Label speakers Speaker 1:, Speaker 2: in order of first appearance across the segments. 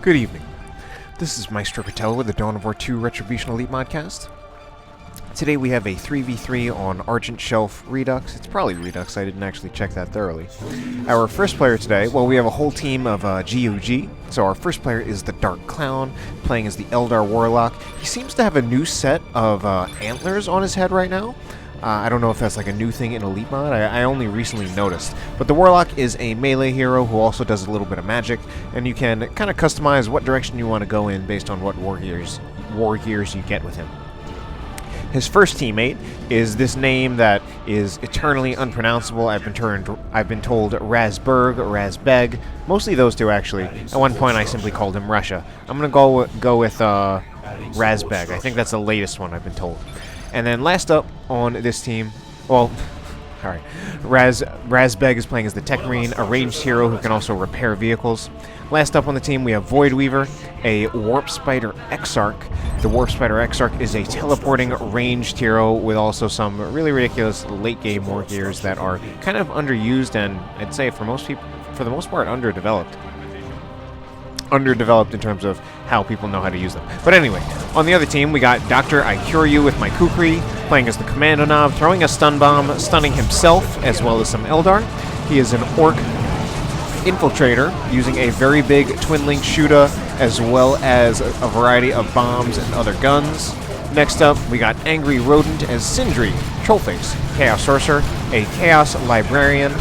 Speaker 1: Good evening. This is Maestro Patel with the Dawn of War 2 Retribution Elite Modcast. Today we have a 3v3 on Argent Shelf Redux. It's probably Redux, I didn't actually check that thoroughly. Our first player today, well, we have a whole team of GOG. So our first player is the Dark Clown, playing as the Eldar Warlock. He seems to have a new set of antlers on his head right now. I don't know if that's like a new thing in Elite Mod. I only recently noticed. But the Warlock is a melee hero who also does a little bit of magic, and you can kind of customize what direction you want to go in based on what war gears you get with him. His first teammate is this name that is eternally unpronounceable. I've been told Razbeg, mostly those two actually. At one point I simply called him Russia. I'm gonna go with Razbeg. I think that's the latest one I've been told. And then last up on this team, well, alright, Razbeg is playing as the Techmarine, a ranged hero who can also repair vehicles. Last up on the team, we have Void Weaver, a Warp Spider Exarch. The Warp Spider Exarch is a teleporting ranged hero with also some really ridiculous late-game war gears that are kind of underused and, I'd say, for the most part, underdeveloped. Underdeveloped in terms of how people know how to use them. But anyway, on the other team, we got Dr. I Cure You with my Kukri, playing as the Kommando Nob, throwing a stun bomb, stunning himself, as well as some Eldar. He is an Orc infiltrator, using a very big twin-link shooter, as well as a variety of bombs and other guns. Next up, we got AngryRodent as Sindri, Trollface, Chaos Sorcerer, a Chaos Librarian,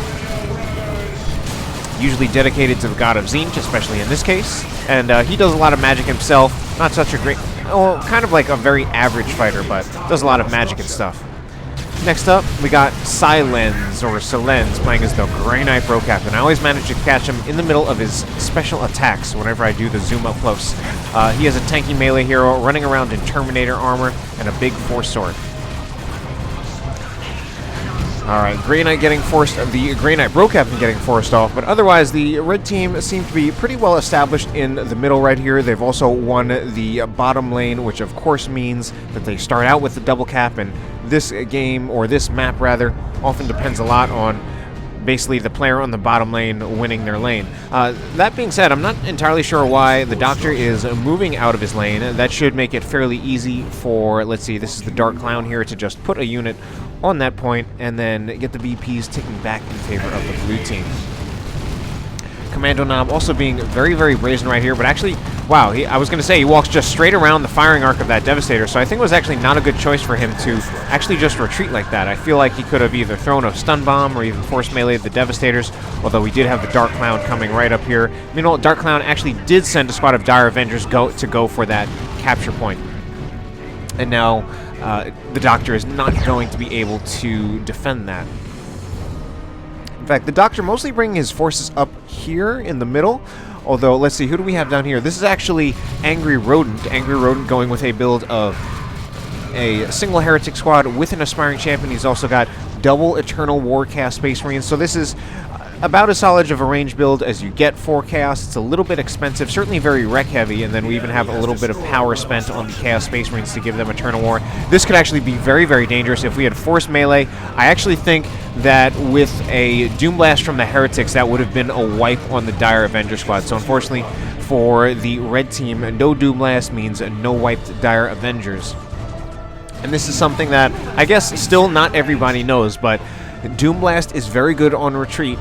Speaker 1: usually dedicated to the god of Tzeentch, especially in this case. And he does a lot of magic himself. Not such a great... well, kind of like a very average fighter, but does a lot of magic and stuff. Next up, we got Silenze, playing as the Grey Knight Bro Captain. I always manage to catch him in the middle of his special attacks whenever I do the zoom up close. He is a tanky melee hero running around in Terminator armor and a big force sword. Alright, the Grey Knight Bro Captain getting forced off, but otherwise the red team seems to be pretty well established in the middle right here. They've also won the bottom lane, which of course means that they start out with the double cap, and this game, or this map rather, often depends a lot on basically the player on the bottom lane winning their lane. That being said, I'm not entirely sure why the Doctor is moving out of his lane. That should make it fairly easy for, let's see, this is the Dark Clown here, to just put a unit on that point and then get the BPs ticking back in favor of the blue team. Kommando Nob also being very, very brazen right here, but actually, wow, I was going to say he walks just straight around the firing arc of that Devastator, so I think it was actually not a good choice for him to actually just retreat like that. I feel like he could have either thrown a stun bomb or even force meleeed the Devastators, although we did have the Dark Clown coming right up here. Meanwhile, Dark Clown actually did send a squad of Dire Avengers to go for that capture point. And now the Doctor is not going to be able to defend that. In fact, the Doctor mostly bringing his forces up here in the middle, although, let's see, who do we have down here? This is actually AngryRodent. AngryRodent going with a build of a single Heretic squad with an Aspiring Champion. He's also got double Eternal Warcast Space Marines, so this is about as solid of a range build as you get for Chaos. It's a little bit expensive, certainly very wreck heavy, and then we even have a little bit of power spent on the Chaos Space Marines to give them Eternal War. This could actually be very, very dangerous if we had force melee. I actually think that with a Doom Blast from the Heretics, that would have been a wipe on the Dire Avenger squad. So unfortunately for the red team, no Doom Blast means no wiped Dire Avengers. And this is something that I guess still not everybody knows, but Doom Blast is very good on retreat.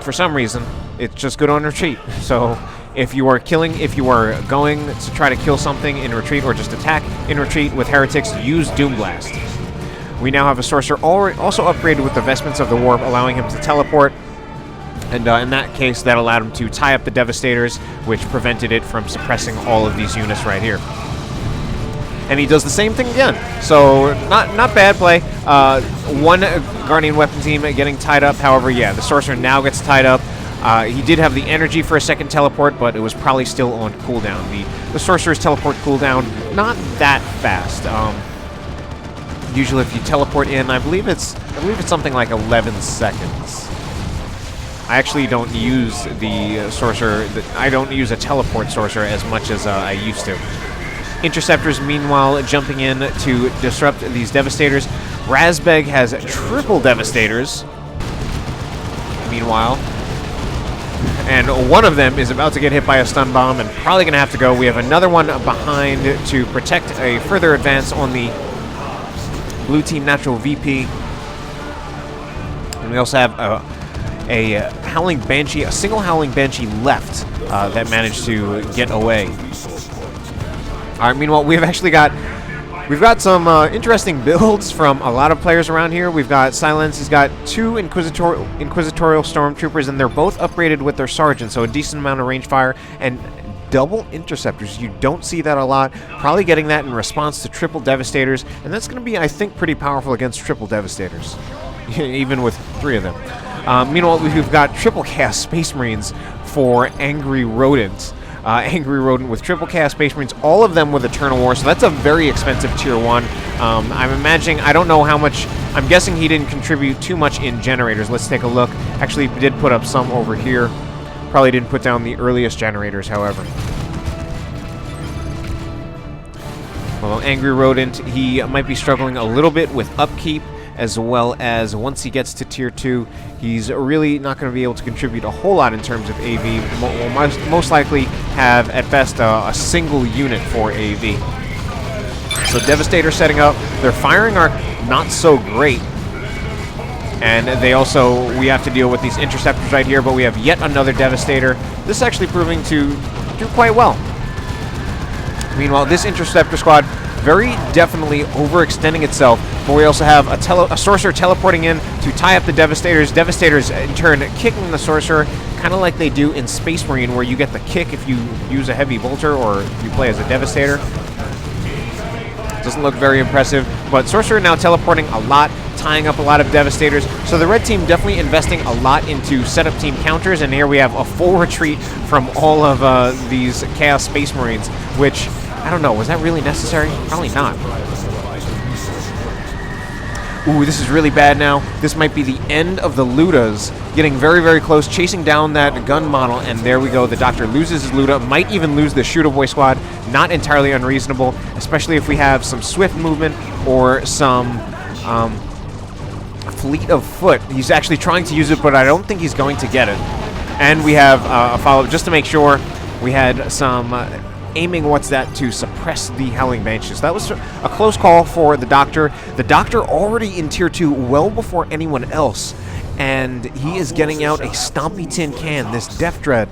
Speaker 1: For some reason, it's just good on retreat. So if you are going to try to kill something in retreat or just attack in retreat with Heretics, use Doom Blast. We now have a Sorcerer also upgraded with the Vestments of the Warp, allowing him to teleport. And in that case, that allowed him to tie up the Devastators, which prevented it from suppressing all of these units right here. And he does the same thing again. So, not bad play. One Guardian Weapon team getting tied up. However, yeah, the Sorcerer now gets tied up. He did have the energy for a second teleport, but it was probably still on cooldown. The Sorcerer's teleport cooldown, not that fast. Usually if you teleport in, I believe it's something like 11 seconds. I actually don't use the Sorcerer, I don't use a teleport Sorcerer as much as I used to. Interceptors, meanwhile, jumping in to disrupt these Devastators. Razbeg has triple Devastators. Meanwhile, And one of them is about to get hit by a stun bomb and probably going to have to go. We have another one behind to protect a further advance on the blue team natural VP. And we also have a Howling Banshee, a single Howling Banshee left that managed to get away. All right, meanwhile, we've got some interesting builds from a lot of players around here. We've got Silenze. He's got 2 Inquisitorial Stormtroopers, and they're both upgraded with their Sergeant, so a decent amount of range fire, and double Interceptors. You don't see that a lot. Probably getting that in response to triple Devastators, and that's going to be, I think, pretty powerful against triple Devastators, even with 3 of them. Meanwhile, we've got triple cast Space Marines for AngryRodent. AngryRodent with triple cast Space Marines, all of them with Eternal War, so that's a very expensive tier 1. I'm imagining, I don't know how much, I'm guessing he didn't contribute too much in generators. Let's take a look. Actually, he did put up some over here. Probably didn't put down the earliest generators, however. Well, AngryRodent, he might be struggling a little bit with upkeep, as well as once he gets to tier 2, he's really not going to be able to contribute a whole lot in terms of AV. Will most likely have, at best, a single unit for AV. So Devastator setting up. Their firing arc not so great. And they also, we have to deal with these Interceptors right here, but we have yet another Devastator. This is actually proving to do quite well. Meanwhile, this Interceptor squad very definitely overextending itself, but we also have a Sorcerer teleporting in to tie up the Devastators. Devastators, in turn, kicking the Sorcerer, kind of like they do in Space Marine, where you get the kick if you use a Heavy Bolter or you play as a Devastator. Doesn't look very impressive, but Sorcerer now teleporting a lot, tying up a lot of Devastators. So the red team definitely investing a lot into setup team counters, and here we have a full retreat from all of these Chaos Space Marines, which, I don't know, was that really necessary? Probably not. Ooh, this is really bad now. This might be the end of the Ludas. Getting very, very close, chasing down that gun model, and there we go. The Doctor loses his Luda, might even lose the Shooter Boy squad. Not entirely unreasonable, especially if we have some swift movement or some fleet of foot. He's actually trying to use it, but I don't think he's going to get it. And we have a follow-up, just to make sure. We had some aiming, to suppress the Howling Banshees. That was a close call for the Doctor. The Doctor already in tier 2 well before anyone else, and he is getting out a Stompy Tin Can, this Death Dread.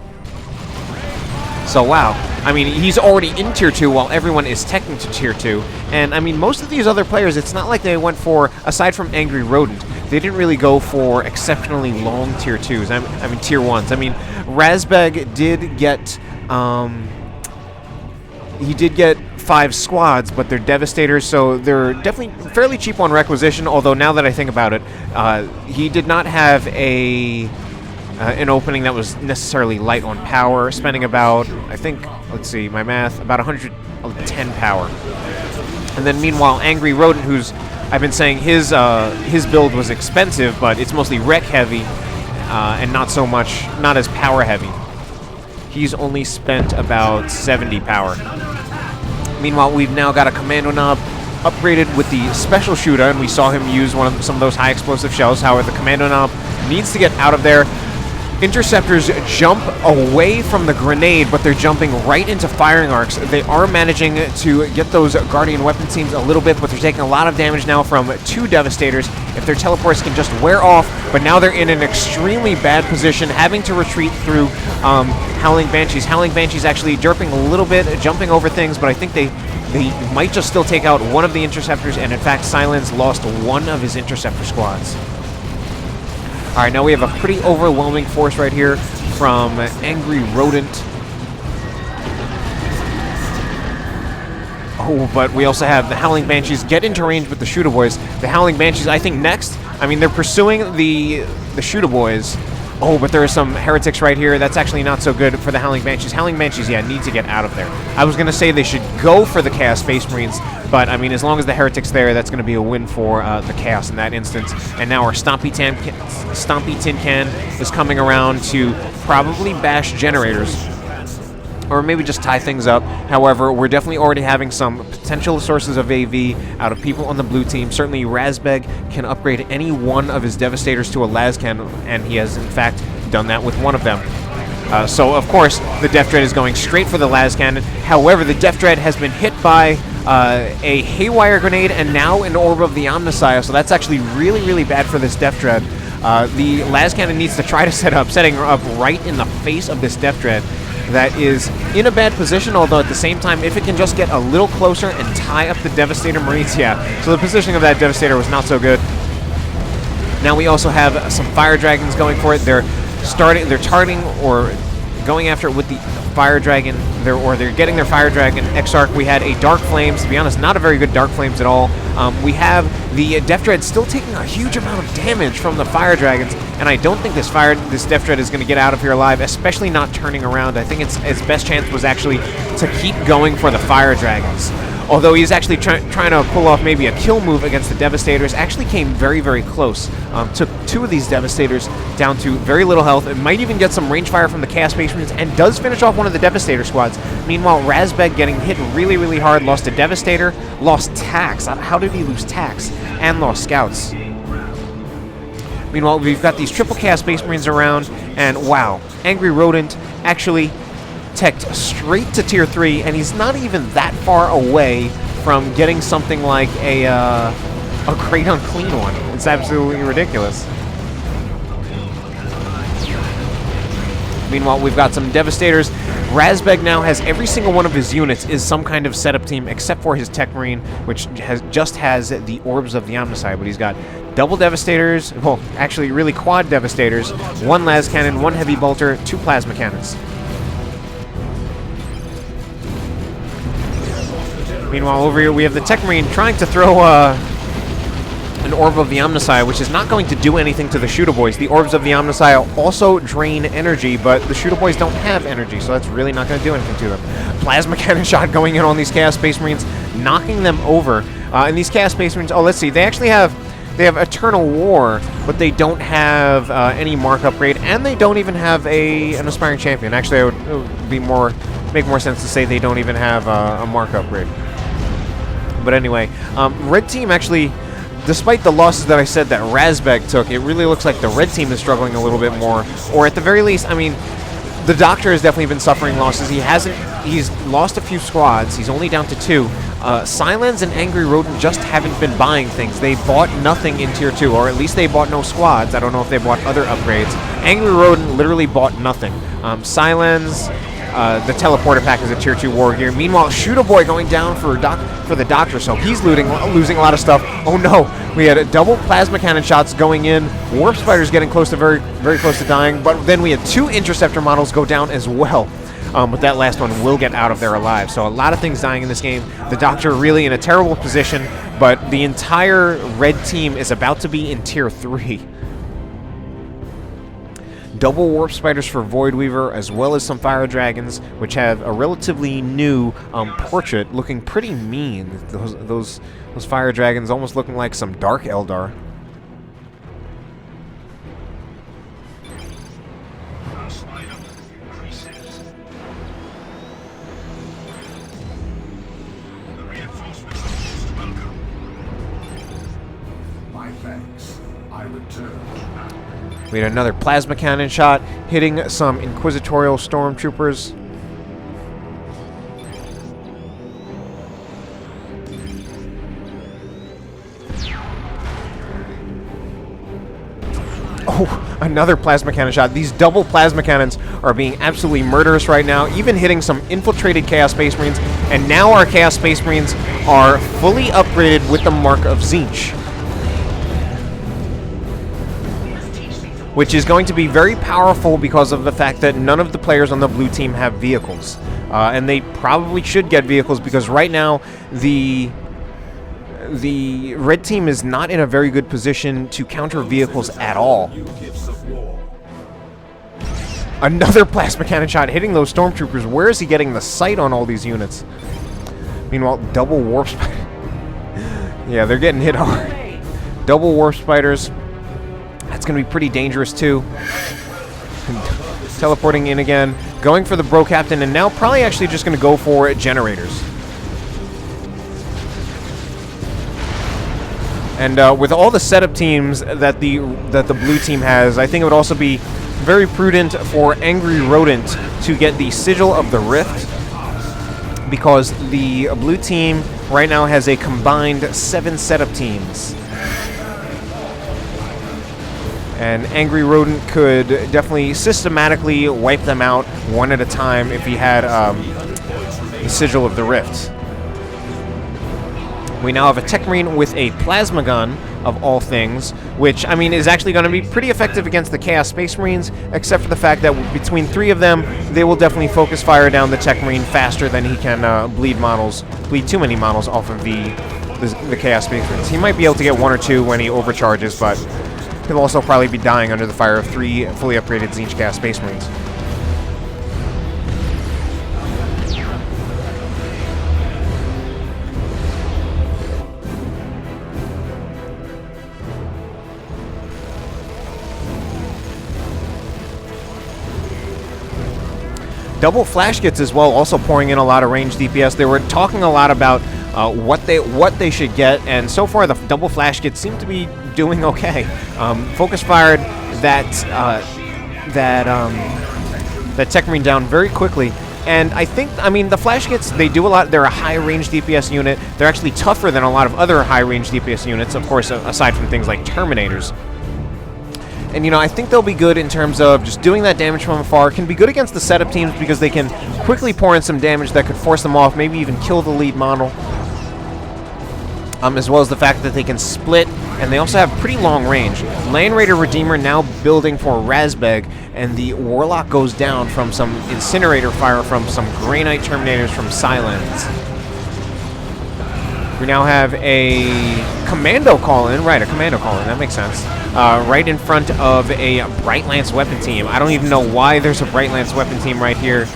Speaker 1: So wow, I mean, he's already in tier 2 while everyone is teching to tier 2, and I mean, most of these other players, it's not like they went for, aside from AngryRodent, they didn't really go for exceptionally long tier 2s, I mean tier 1s. I mean, Razbeg did get, he did get 5 squads, but they're Devastators, so they're definitely fairly cheap on requisition, although now that I think about it, he did not have an opening that was necessarily light on power, spending about, I think, let's see, my math, about 110 power. And then meanwhile, AngryRodent, who's, I've been saying his build was expensive, but it's mostly rec heavy, and not so much, not as power heavy. He's only spent about 70 power. Meanwhile, we've now got a Kommando Nob upgraded with the special shooter, and we saw him use some of those high explosive shells. However, the Kommando Nob needs to get out of there. Interceptors jump away from the grenade, but they're jumping right into firing arcs. They are managing to get those Guardian weapon teams a little bit, but they're taking a lot of damage now from 2 Devastators. If their teleports can just wear off, but now they're in an extremely bad position, having to retreat through Howling Banshees. Howling Banshees actually derping a little bit, jumping over things, but I think they might just still take out one of the Interceptors, and in fact, Silenze lost one of his Interceptor squads. All right, now we have a pretty overwhelming force right here from AngryRodent. Oh, but we also have the Howling Banshees get into range with the Shooter Boys. The Howling Banshees, I think, next. I mean, they're pursuing the Shooter Boys. Oh, but there are some heretics right here. That's actually not so good for the Howling Banshees. Howling Banshees, yeah, need to get out of there. I was going to say they should go for the Chaos Space Marines, but, I mean, as long as the heretics there, that's going to be a win for the Chaos in that instance. And now our Stompy Tin Can is coming around to probably bash generators, or maybe just tie things up. However, we're definitely already having some potential sources of AV out of people on the blue team. Certainly, Razbeg can upgrade any one of his Devastators to a Lascan, and he has, in fact, done that with one of them. So, of course, the Death Dread is going straight for the las cannon. However, the Death Dread has been hit by a Haywire Grenade and now an Orb of the Omnissiah, so that's actually really, really bad for this Death Dread. The las cannon needs to try to setting her up right in the face of this Death Dread that is in a bad position, although at the same time, if it can just get a little closer and tie up the Devastator Marines, yeah. So the positioning of that Devastator was not so good. Now we also have some Fire Dragons going for it. They're targeting or going after it with the Fire Dragon, they're getting their Fire Dragon Exarch. We had a Dark Flames, to be honest, not a very good Dark Flames at all. We have the Death Dread still taking a huge amount of damage from the Fire Dragons, and I don't think this Death Dread is going to get out of here alive, especially not turning around. I think its best chance was actually to keep going for the Fire Dragons. Although he's actually trying to pull off maybe a kill move against the Devastators, actually came very, very close. Took two of these Devastators down to very little health. It might even get some range fire from the Chaos Space Marines, and does finish off one of the Devastator squads. Meanwhile, Razbeg getting hit really, really hard, lost a Devastator, lost Tax. How did he lose Tax? And lost Scouts. Meanwhile, we've got these triple Chaos Space Marines around, and wow, AngryRodent actually teched straight to tier 3, and he's not even that far away from getting something like a Great Unclean one. It's absolutely ridiculous. Meanwhile, we've got some Devastators. Razbeg now has every single one of his units is some kind of setup team, except for his Techmarine, which just has the Orbs of the Omnissiah, but he's got double Devastators, well, actually really quad Devastators, one las cannon, one heavy bolter, two plasma cannons. Meanwhile, over here we have the Techmarine trying to throw an Orb of the Omnissiah, which is not going to do anything to the Shooter Boys. The Orbs of the Omnissiah also drain energy, but the Shooter Boys don't have energy, so that's really not going to do anything to them. Plasma Cannon shot going in on these Chaos Space Marines, knocking them over. And these Chaos Space Marines, oh, let's see, they have Eternal War, but they don't have any mark upgrade, and they don't even have an Aspiring Champion. Actually, it would make more sense to say they don't even have a mark upgrade. But anyway, Red Team actually, despite the losses that I said that Razbeg took, it really looks like the Red Team is struggling a little bit more. Or at the very least, I mean, the Doctor has definitely been suffering losses. He's lost a few squads. He's only down to 2. Silenze and AngryRodent just haven't been buying things. They bought nothing in Tier 2, or at least they bought no squads. I don't know if they bought other upgrades. AngryRodent literally bought nothing. Silenze, the teleporter pack is a Tier 2 war gear. Meanwhile, Shooter Boy going down for the Doctor, so he's losing a lot of stuff. Oh no, we had a double plasma cannon shots going in. Warp Spiders getting close to very, very close to dying, but then we had 2 interceptor models go down as well. But that last one will get out of there alive. So a lot of things dying in this game. The Doctor really in a terrible position, but the entire Red Team is about to be in Tier 3. Double Warp Spiders for Voidweaver, as well as some Fire Dragons, which have a relatively new portrait, looking pretty mean. Those Fire Dragons almost looking like some Dark Eldar.
Speaker 2: My thanks. I return.
Speaker 1: We had another plasma cannon shot hitting some Inquisitorial Stormtroopers. Oh, another plasma cannon shot. These double plasma cannons are being absolutely murderous right now, even hitting some infiltrated Chaos Space Marines. And now our Chaos Space Marines are fully upgraded with the Mark of Tzeentch, which is going to be very powerful because of the fact that none of the players on the blue team have vehicles. And they probably should get vehicles, because right now the Red Team is not in a very good position to counter vehicles at all. Another plasma cannon shot hitting those Stormtroopers. Where is he getting the sight on all these units? Meanwhile, double Warp Spiders. Yeah, they're getting hit hard. Double Warp Spiders. That's going to be pretty dangerous, too. Teleporting in again. Going for the Bro Captain, and now probably actually just going to go for generators. And with all the setup teams that the blue team has, I think it would also be very prudent for AngryRodent to get the Sigil of the Rift, because the blue team right now has a combined 7 setup teams. And AngryRodent could definitely systematically wipe them out one at a time if he had the Sigil of the Rift. We now have a Techmarine with a plasma gun, of all things, which, I mean, is actually going to be pretty effective against the Chaos Space Marines, except for the fact that between 3 of them, they will definitely focus fire down the Techmarine faster than he can bleed too many models off of the Chaos Space Marines. He might be able to get 1 or 2 when he overcharges, but he'll also probably be dying under the fire of 3 fully upgraded Tzeentch Chaos Space Marines. Double flash kits as well, also pouring in a lot of range DPS. They were talking a lot about what they should get, and so far the double flash kits seem to be doing okay. Focus fired that Techmarine down very quickly, and I mean, the flash kits, they do a lot. They're a high range DPS unit. They're actually tougher than a lot of other high range DPS units, of course, aside from things like Terminators. And, you know, I think they'll be good in terms of just doing that damage from afar. Can be good against the setup teams because they can quickly pour in some damage that could force them off, maybe even kill the lead model. As well as the fact that they can split, and they also have pretty long range. Land Raider Redeemer now building for Razbeg, and the Warlock goes down from some Incinerator fire from some Grey Knight Terminators from Silenze. We now have a Commando call-in. Right, a Commando call-in. That makes sense. Right in front of a Bright Lance weapon team. I don't even know why there's a Bright Lance weapon team right here.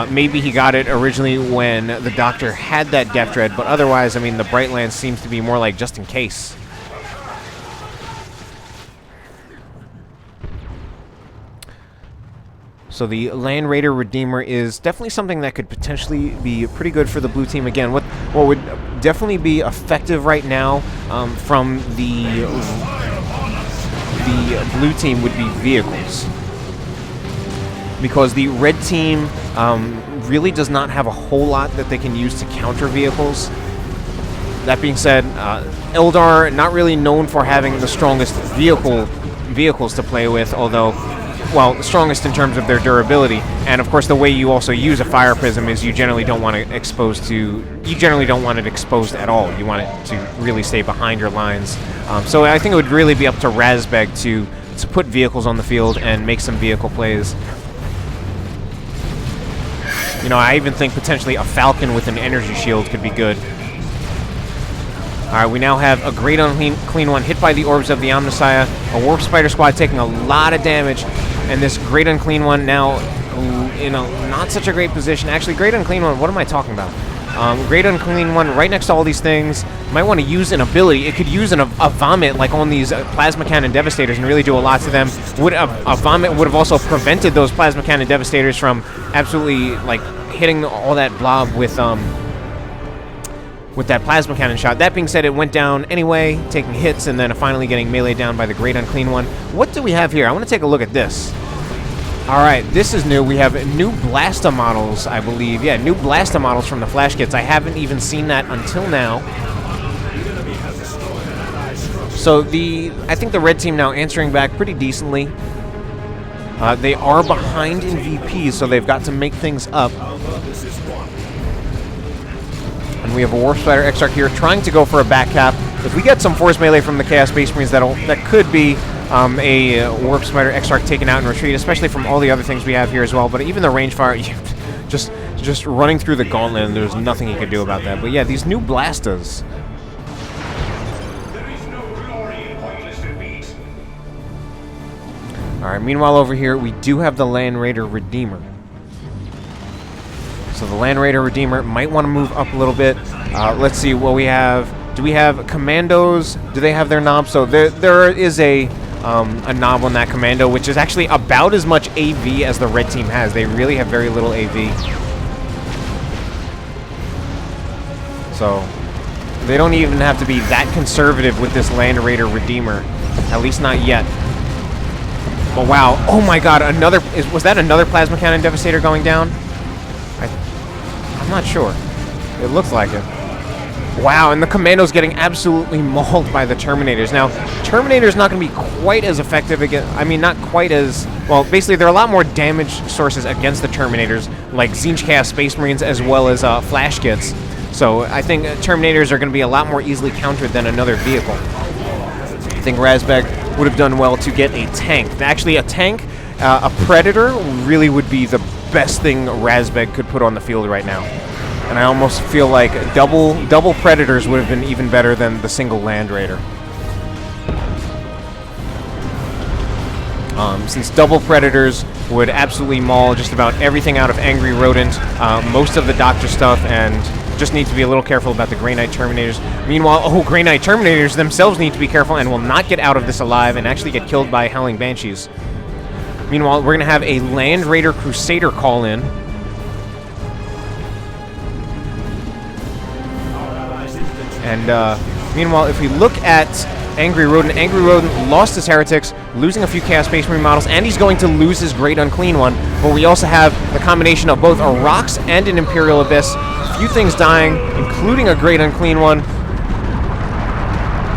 Speaker 1: Maybe he got it originally when the Doctor had that Death Dread, but otherwise, I mean, the Bright Lance seems to be more like just in case. So the Land Raider Redeemer is definitely something that could potentially be pretty good for the blue team. Again, what would definitely be effective right now from the blue team would be vehicles. Because the red team really does not have a whole lot that they can use to counter vehicles. That being said, Eldar, not really known for having the strongest vehicles to play with, although, well, strongest in terms of their durability. And of course, the way you also use a fire prism is you generally don't want it exposed at all. You want it to really stay behind your lines. So I think it would really be up to Razbeg to put vehicles on the field and make some vehicle plays. You know, I even think potentially a Falcon with an energy shield could be good. Alright, we now have a Great Unclean One hit by the Orbs of the Omnissiah. A Warp Spider Squad taking a lot of damage. And this Great Unclean One now in a not such a great position. Actually, Great Unclean One, what am I talking about? Great Unclean One right next to all these things. Might want to use an ability. It could use a Vomit like on these Plasma Cannon Devastators and really do a lot to them. A Vomit would have also prevented those Plasma Cannon Devastators from absolutely like hitting all that blob with that Plasma Cannon shot. That being said, it went down anyway, taking hits and then finally getting meleeed down by the Great Unclean One. What do we have here? I want to take a look at this. Alright, this is new. We have new Blasta models, I believe. Yeah, new Blasta models from the Flash Kits. I haven't even seen that until now. So I think the red team now answering back pretty decently. They are behind in VP, so they've got to make things up. And we have a Warp Spider Exarch here trying to go for a back cap. If we get some force melee from the Chaos Space Marines, that could be a Warp Spider Exarch taken out in retreat, especially from all the other things we have here as well. But even the range fire, just running through the gauntlet, and there's nothing you can do about that. But yeah, these new Blastas. Alright, meanwhile over here, we do have the Land Raider Redeemer. So the Land Raider Redeemer might want to move up a little bit. Let's see what we have. Do we have Commandos? Do they have their knobs? So there is a knob on that Commando, which is actually about as much AV as the red team has. They really have very little AV. So they don't even have to be that conservative with this Land Raider Redeemer. At least not yet. But wow, oh my god, was that another Plasma Cannon Devastator going down? I'm not sure. It looks like it. Wow, and the Commando's getting absolutely mauled by the Terminators. Now, Terminator's not going to be quite as effective again. I mean, not quite as... Well, basically, there are a lot more damage sources against the Terminators, like Tzeentch Chaos Space Marines as well as Flash Kits. So I think Terminators are going to be a lot more easily countered than another vehicle. I think Razbeg would have done well to get a tank. Actually, a tank, a Predator, really would be the best thing Razbeg could put on the field right now. And I almost feel like double Predators would have been even better than the single Land Raider. Since double Predators would absolutely maul just about everything out of AngryRodent, most of the Doctor stuff, and just need to be a little careful about the Grey Knight Terminators. Meanwhile, Grey Knight Terminators themselves need to be careful and will not get out of this alive and actually get killed by Howling Banshees. Meanwhile, we're going to have a Land Raider Crusader call in. And meanwhile, if we look at AngryRodent lost his Heretics, losing a few Chaos Space Marine models, and he's going to lose his Great Unclean One. But we also have the combination of both a Rox and an Imperial Abyss. A few things dying, including a Great Unclean One.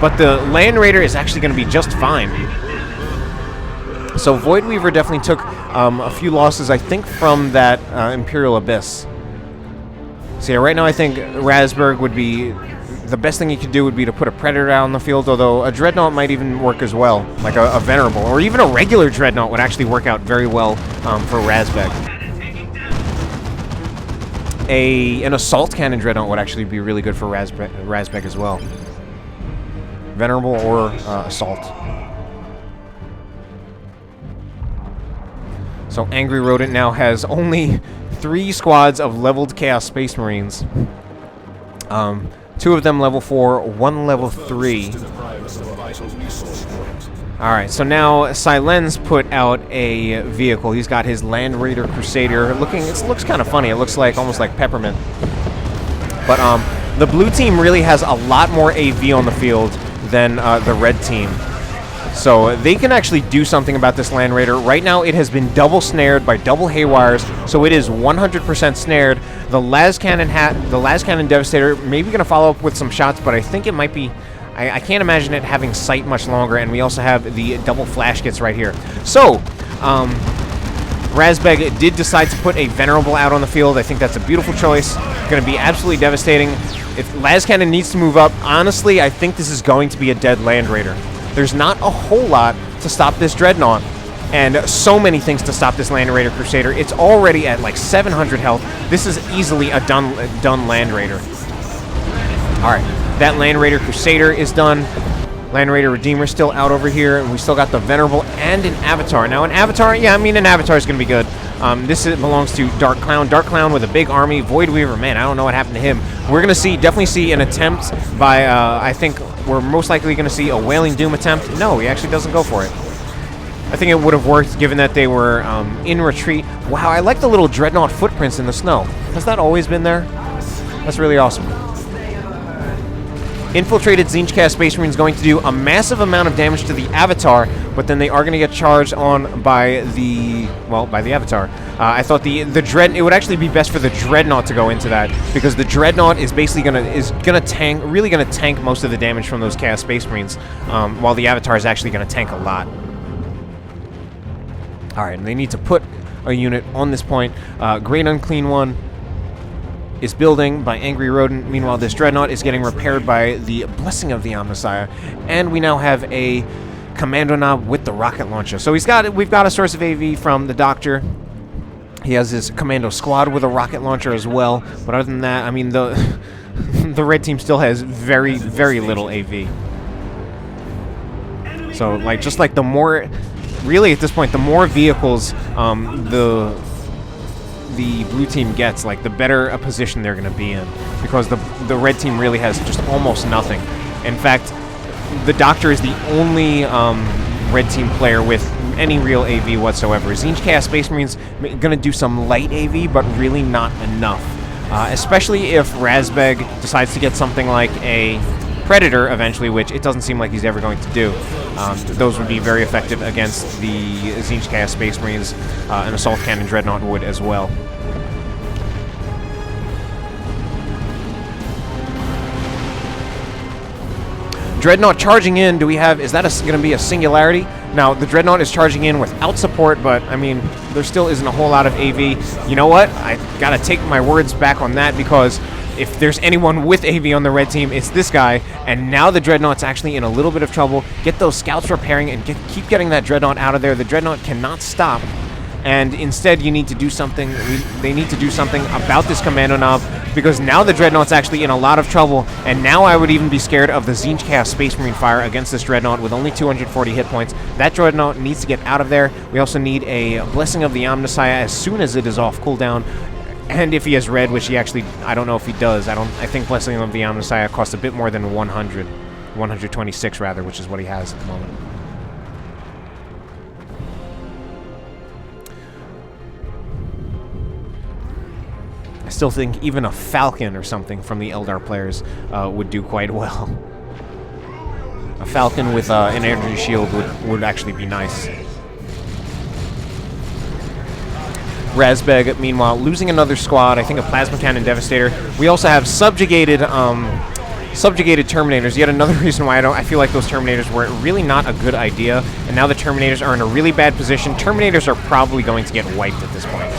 Speaker 1: But the Land Raider is actually going to be just fine. So Voidweaver definitely took a few losses, I think, from that Imperial Abyss. So yeah, right now I think Razbeg would be... The best thing he could do would be to put a Predator out on the field, although a Dreadnought might even work as well. Like a Venerable, or even a regular Dreadnought would actually work out very well for Razbeg. An Assault Cannon Dreadnought would actually be really good for Razbeg as well. Venerable or Assault. So AngryRodent now has only 3 squads of leveled Chaos Space Marines. 2 of them level 4, 1 level 3. Alright, so now Silenze put out a vehicle. He's got his Land Raider Crusader. It looks kind of funny. It looks like almost like Peppermint. But the blue team really has a lot more AV on the field than the red team. So they can actually do something about this Land Raider. Right now it has been double snared by double Haywires, so it is 100% snared. The Las Cannon Devastator maybe going to follow up with some shots, but I think it might be... I can't imagine it having sight much longer, and we also have the double Flash Kits right here. So, Razbeg did decide to put a Venerable out on the field. I think that's a beautiful choice. Going to be absolutely devastating. If Las Cannon needs to move up, honestly, I think this is going to be a dead Land Raider. There's not a whole lot to stop this Dreadnought, and so many things to stop this Land Raider Crusader. It's already at like 700 health. This is easily a done Land Raider. Alright, that Land Raider Crusader is done. Land Raider Redeemer still out over here, and we still got the Venerable and an Avatar. Now, an Avatar, yeah, I mean, an Avatar is going to be good. This belongs to Dark Clown. Dark Clown with a big army. Voidweaver, man, I don't know what happened to him. We're going to definitely see an attempt by, I think we're most likely going to see a Wailing Doom attempt. No, he actually doesn't go for it. I think it would have worked given that they were in retreat. Wow, I like the little Dreadnought footprints in the snow. Has that always been there? That's really awesome. Infiltrated Tzeentch Chaos Space Marine is going to do a massive amount of damage to the Avatar, but then they are going to get charged on by the Avatar. I thought it would actually be best for the Dreadnought to go into that, because the Dreadnought is basically gonna tank most of the damage from those Chaos Space Marines, while the Avatar is actually gonna tank a lot. All right, and they need to put a unit on this point. Great Unclean One is building by AngryRodent. Meanwhile, this Dreadnought is getting repaired by the Blessing of the Omnissiah, and we now have a Kommando Nob with the rocket launcher. So we've got a source of AV from the Doctor. He has his Commando Squad with a rocket launcher as well. But other than that, I mean, the red team still has very, very little AV. So, like, just like the more, really at this point, the more vehicles the blue team gets, like, the better a position they're going to be in, because the red team really has just almost nothing. In fact, the Doctor is the only red team player with any real AV whatsoever. Tzeentch Chaos Space Marines going to do some light AV, but really not enough. Especially if Razbeg decides to get something like a Predator eventually, which it doesn't seem like he's ever going to do. Those would be very effective against the Silenze Chaos Space Marines. An Assault Cannon Dreadnought would as well. Dreadnought charging in, do we have, is that going to be a singularity? Now, the Dreadnought is charging in without support, but, I mean, there still isn't a whole lot of AV. You know what? I gotta take my words back on that, because if there's anyone with AV on the red team, it's this guy, and now the Dreadnought's actually in a little bit of trouble. Get those scouts repairing and keep getting that Dreadnought out of there. The Dreadnought cannot stop, and instead you need to do something. They need to do something about this Kommando Nob, because now the Dreadnought's actually in a lot of trouble, and now I would even be scared of the Silenze Chaos Space Marine fire against this Dreadnought with only 240 hit points. That Dreadnought needs to get out of there. We also need a Blessing of the Omnissiah as soon as it is off cooldown. And if he has red, which he actually, I don't know if he does. I think Blessing of the Omnissiah costs a bit more than 100. 126 rather, which is what he has at the moment. I still think even a Falcon or something from the Eldar players would do quite well. A Falcon with an energy shield would actually be nice. Razbeg, meanwhile, losing another squad. I think a Plasma Cannon Devastator. We also have subjugated Terminators. Yet another reason why I feel like those Terminators were really not a good idea. And now the Terminators are in a really bad position. Terminators are probably going to get wiped at this point.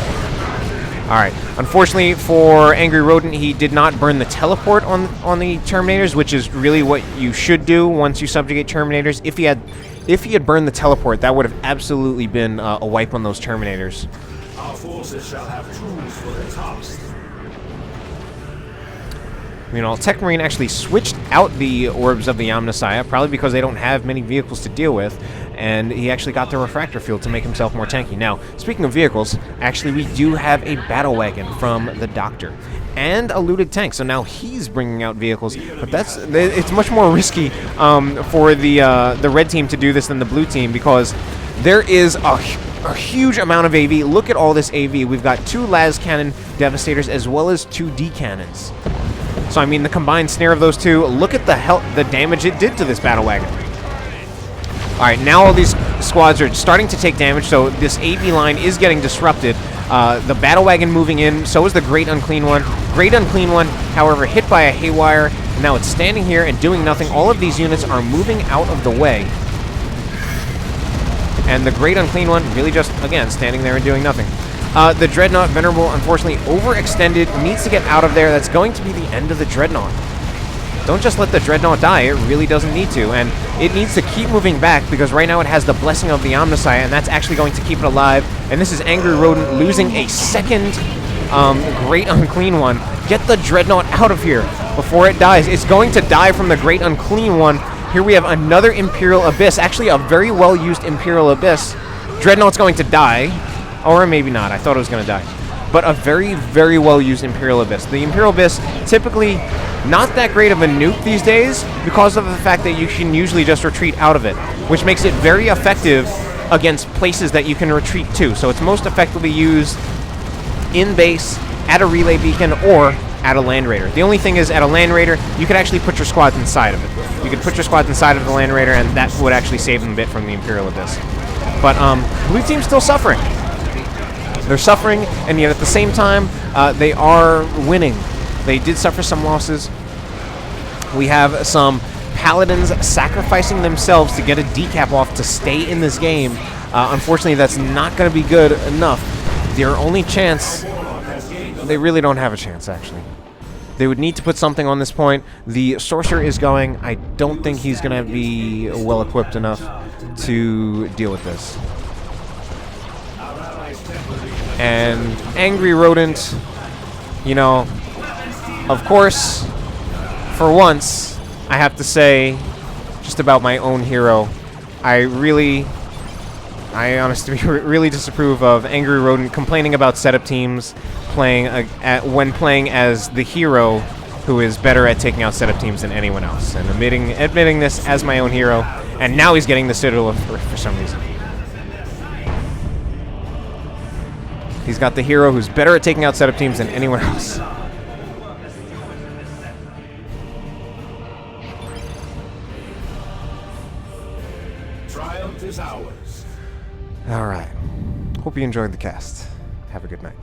Speaker 1: Alright, unfortunately for AngryRodent, he did not burn the teleport on the Terminators, which is really what you should do once you subjugate Terminators. If he had burned the teleport, that would have absolutely been a wipe on those Terminators.
Speaker 2: Our forces shall have tools for their task.
Speaker 1: Meanwhile, Techmarine actually switched out the Orbs of the Omnissiah, probably because they don't have many vehicles to deal with, and he actually got the Refractor Field to make himself more tanky. Now, speaking of vehicles, actually we do have a Battle Wagon from the Doctor, and a looted tank, so now he's bringing out vehicles, but it's much more risky for the red team to do this than the blue team, because there is a huge amount of AV. Look at all this AV. We've got 2 Las Cannon Devastators as well as 2 D Cannons. So I mean, the combined snare of those two, look at the damage it did to this Battle Wagon. Alright, now all these squads are starting to take damage, so this AV line is getting disrupted. The Battle Wagon moving in, so is the Great Unclean One. Great Unclean One, however, hit by a Haywire, and now it's standing here and doing nothing. All of these units are moving out of the way. And the Great Unclean One really just, again, standing there and doing nothing. The Dreadnought Venerable, unfortunately, overextended, needs to get out of there. That's going to be the end of the Dreadnought. Don't just let the Dreadnought die. It really doesn't need to. And it needs to keep moving back, because right now it has the Blessing of the Omnissiah, and that's actually going to keep it alive. And this is AngryRodent losing a second Great Unclean One. Get the Dreadnought out of here before it dies. It's going to die from the Great Unclean One. Here we have another Imperial Abyss. Actually, a very well-used Imperial Abyss. Dreadnought's going to die. Or maybe not. I thought it was going to die. But a very, very well-used Imperial Abyss. The Imperial Abyss, typically not that great of a nuke these days, because of the fact that you can usually just retreat out of it, which makes it very effective against places that you can retreat to. So it's most effectively used in base, at a relay beacon, or at a Land Raider. The only thing is, at a Land Raider, you could actually put your squads inside of it. You could put your squads inside of the Land Raider, and that would actually save them a bit from the Imperial Abyss. But blue team's still suffering. They're suffering, and yet at the same time, they are winning. They did suffer some losses. We have some Paladins sacrificing themselves to get a decap off to stay in this game. Unfortunately, that's not going to be good enough. Their only chance, they really don't have a chance, actually. They would need to put something on this point. The Sorcerer is going. I don't think he's going to be well-equipped enough to deal with this. And AngryRodent, you know, of course, for once, I have to say, just about my own hero, I honestly really disapprove of AngryRodent complaining about setup teams when playing as the hero who is better at taking out setup teams than anyone else, and admitting this as my own hero, and now he's getting the Citadel for some reason. He's got the hero who's better at taking out setup teams than anyone else.
Speaker 2: triumph is ours.
Speaker 1: All right. Hope you enjoyed the cast. Have a good night.